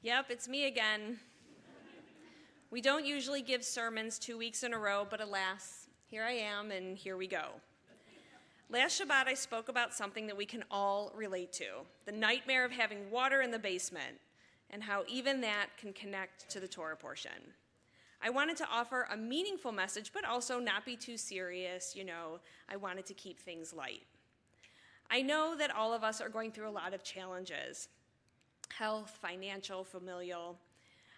Yep, it's me again. We don't usually give sermons 2 weeks in a row, but alas, here I am, and here we go. Last Shabbat, I spoke about something that we can all relate to, the nightmare of having water in the basement, and how even that can connect to the Torah portion. I wanted to offer a meaningful message, but also not be too serious, I wanted to keep things light. I know that all of us are going through a lot of challenges, health, financial, familial.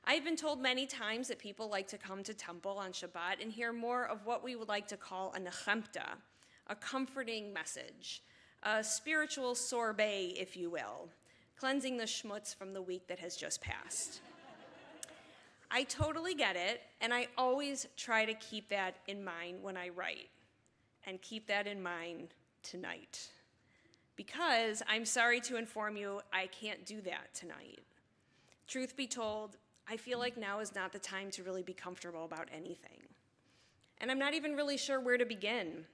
I've been told many times that people like to come to temple on Shabbat and hear more of what we would like to call a nechemta, a comforting message, a spiritual sorbet, if you will, cleansing the schmutz from the week that has just passed. I totally get it, and I always try to keep that in mind when I write, and keep that in mind tonight. Because I'm sorry to inform you, I can't do that tonight. Truth be told, I feel like now is not the time to really be comfortable about anything. And I'm not even really sure where to begin.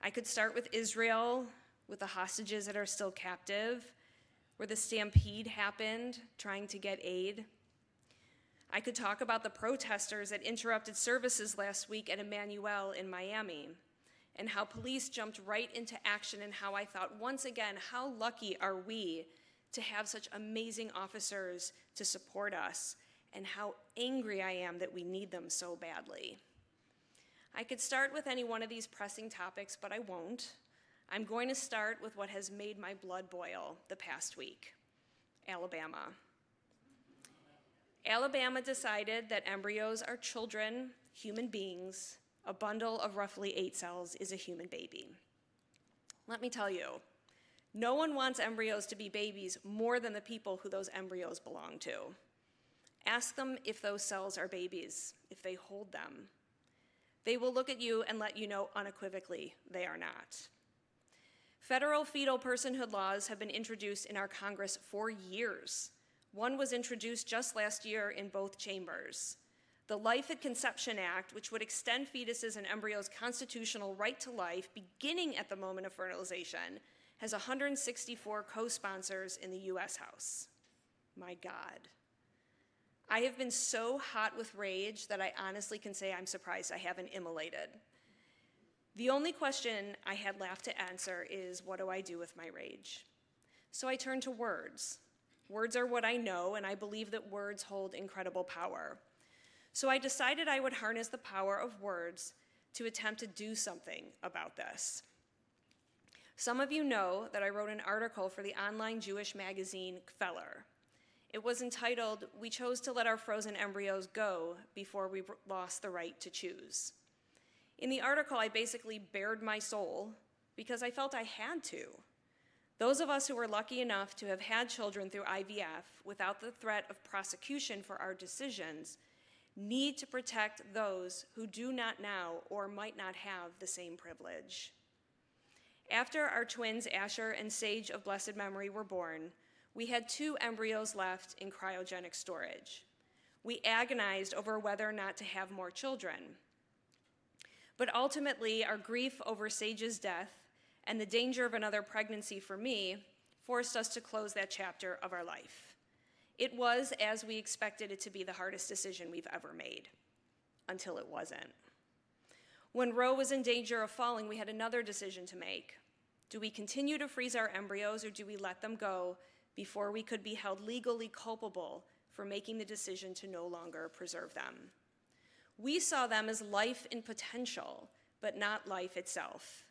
I could start with Israel, with the hostages that are still captive, where the stampede happened, trying to get aid. I could talk about the protesters that interrupted services last week at Emmanuel in Miami, and how police jumped right into action, and how I thought, once again, how lucky are we to have such amazing officers to support us, and how angry I am that we need them so badly. I could start with any one of these pressing topics, but I won't. I'm going to start with what has made my blood boil the past week, Alabama. Alabama decided that embryos are children, human beings. A bundle of roughly 8 cells is a human baby. Let me tell you, no one wants embryos to be babies more than the people who those embryos belong to. Ask them if those cells are babies, if they hold them. They will look at you and let you know unequivocally they are not. Federal fetal personhood laws have been introduced in our Congress for years. One was introduced just last year in both chambers. The Life at Conception Act, which would extend fetuses and embryos' constitutional right to life beginning at the moment of fertilization, has 164 co-sponsors in the U.S. House. My God. I have been so hot with rage that I honestly can say I'm surprised I haven't immolated. The only question I had left to answer is, what do I do with my rage? So I turned to words. Words are what I know, and I believe that words hold incredible power. So I decided I would harness the power of words to attempt to do something about this. Some of you know that I wrote an article for the online Jewish magazine Kveller. It was entitled, "We Chose to Let Our Frozen Embryos Go Before We Lost the Right to Choose." In the article, I basically bared my soul because I felt I had to. Those of us who were lucky enough to have had children through IVF without the threat of prosecution for our decisions need to protect those who do not now or might not have the same privilege. After our twins, Asher and Sage of blessed memory, were born, we had 2 embryos left in cryogenic storage. We agonized over whether or not to have more children. But ultimately, our grief over Sage's death and the danger of another pregnancy for me forced us to close that chapter of our life. It was, as we expected it to be, the hardest decision we've ever made, until it wasn't. When Roe was in danger of falling, we had another decision to make. Do we continue to freeze our embryos, or do we let them go before we could be held legally culpable for making the decision to no longer preserve them? We saw them as life in potential, but not life itself.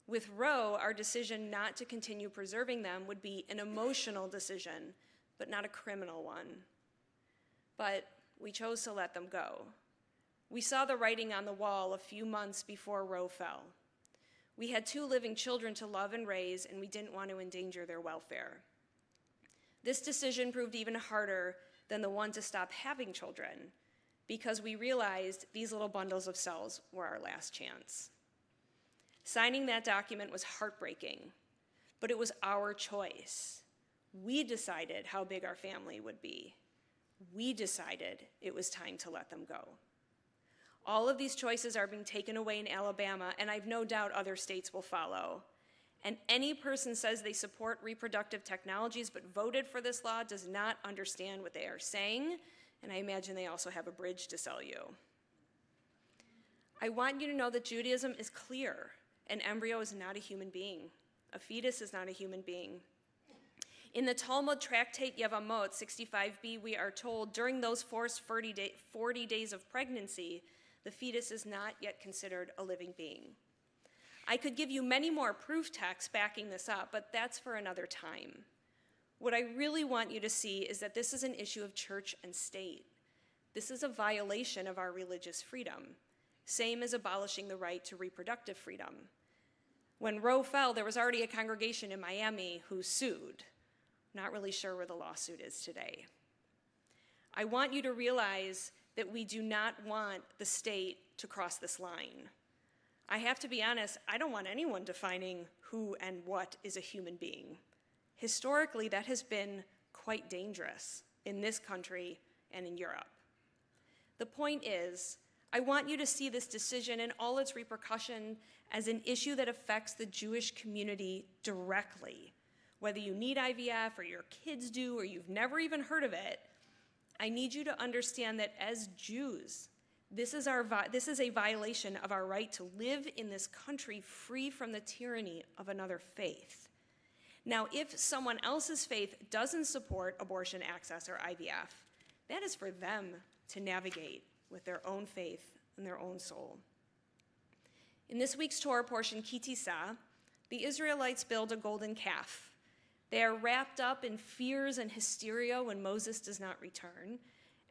With Roe, our decision not to continue preserving them would be an emotional decision, but not a criminal one. But we chose to let them go. We saw the writing on the wall a few months before Roe fell. We had 2 living children to love and raise, and we didn't want to endanger their welfare. This decision proved even harder than the one to stop having children, because we realized these little bundles of cells were our last chance. Signing that document was heartbreaking, but it was our choice. We decided how big our family would be. We decided it was time to let them go. All of these choices are being taken away in Alabama, and I've no doubt other states will follow. And any person says they support reproductive technologies but voted for this law does not understand what they are saying, and I imagine they also have a bridge to sell you. I want you to know that Judaism is clear. An embryo is not a human being. A fetus is not a human being. In the Talmud tractate Yevamot 65b, we are told during those first 40 days of pregnancy, the fetus is not yet considered a living being. I could give you many more proof texts backing this up, but that's for another time. What I really want you to see is that this is an issue of church and state. This is a violation of our religious freedom, same as abolishing the right to reproductive freedom. When Roe fell, there was already a congregation in Miami who sued. Not really sure where the lawsuit is today. I want you to realize that we do not want the state to cross this line. I have to be honest, I don't want anyone defining who and what is a human being. Historically, that has been quite dangerous in this country and in Europe. The point is, I want you to see this decision and all its repercussion as an issue that affects the Jewish community directly. Whether you need IVF or your kids do or you've never even heard of it, I need you to understand that as Jews, this is a violation of our right to live in this country free from the tyranny of another faith. Now, if someone else's faith doesn't support abortion access or IVF, that is for them to navigate with their own faith and their own soul. In this week's Torah portion, Ki Tisa, the Israelites build a golden calf. They are wrapped up in fears and hysteria when Moses does not return,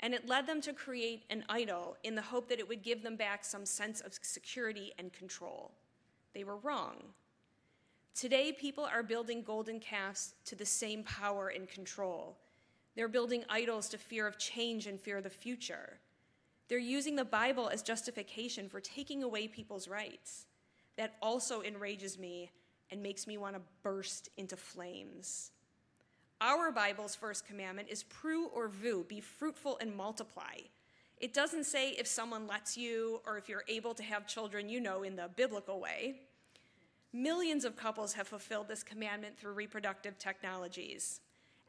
and it led them to create an idol in the hope that it would give them back some sense of security and control. They were wrong. Today, people are building golden calves to the same power and control. They're building idols to fear of change and fear of the future. They're using the Bible as justification for taking away people's rights. That also enrages me and makes me want to burst into flames. Our Bible's first commandment is pru or vu, be fruitful and multiply. It doesn't say if someone lets you or if you're able to have children, you know, in the biblical way. Millions of couples have fulfilled this commandment through reproductive technologies.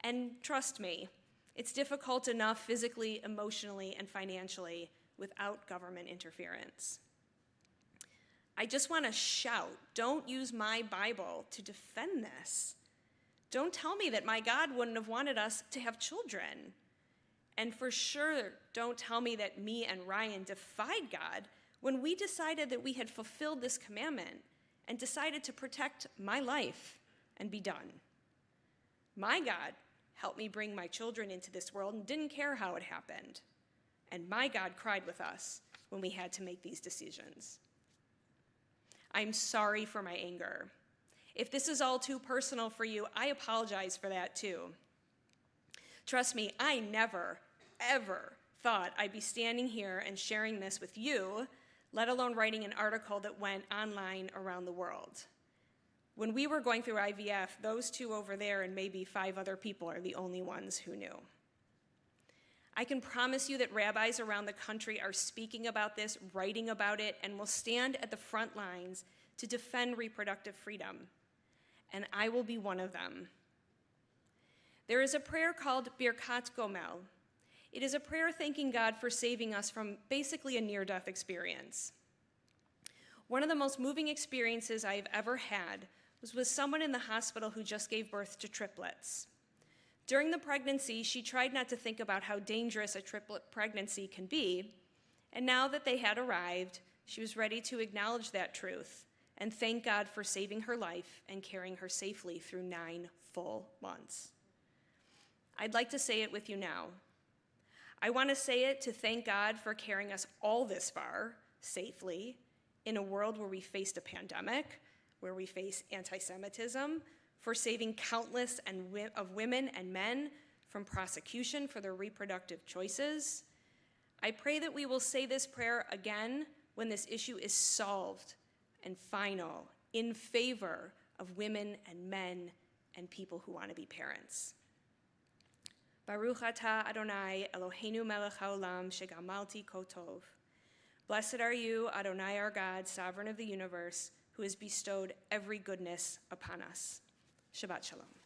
And trust me, it's difficult enough physically, emotionally, and financially without government interference. I just want to shout, don't use my Bible to defend this. Don't tell me that my God wouldn't have wanted us to have children. And for sure, don't tell me that me and Ryan defied God when we decided that we had fulfilled this commandment and decided to protect my life and be done. My God helped me bring my children into this world and didn't care how it happened. And my God cried with us when we had to make these decisions. I'm sorry for my anger. If this is all too personal for you, I apologize for that too. Trust me, I never, ever thought I'd be standing here and sharing this with you, let alone writing an article that went online around the world. When we were going through IVF, those two over there and maybe 5 other people are the only ones who knew. I can promise you that rabbis around the country are speaking about this, writing about it, and will stand at the front lines to defend reproductive freedom. And I will be one of them. There is a prayer called Birkat Gomel. It is a prayer thanking God for saving us from basically a near-death experience. One of the most moving experiences I have ever had was with someone in the hospital who just gave birth to triplets. During the pregnancy, she tried not to think about how dangerous a triplet pregnancy can be, and now that they had arrived, she was ready to acknowledge that truth and thank God for saving her life and carrying her safely through 9 full months. I'd like to say it with you now. I want to say it to thank God for carrying us all this far, safely, in a world where we faced a pandemic, where we face anti-Semitism, for saving countless of women and men from prosecution for their reproductive choices. I pray that we will say this prayer again when this issue is solved and final, in favor of women and men and people who want to be parents. Baruch atah Adonai Eloheinu melech haolam shegamalti ko tov. Blessed are you, Adonai our God, sovereign of the universe, who has bestowed every goodness upon us. Shabbat Shalom.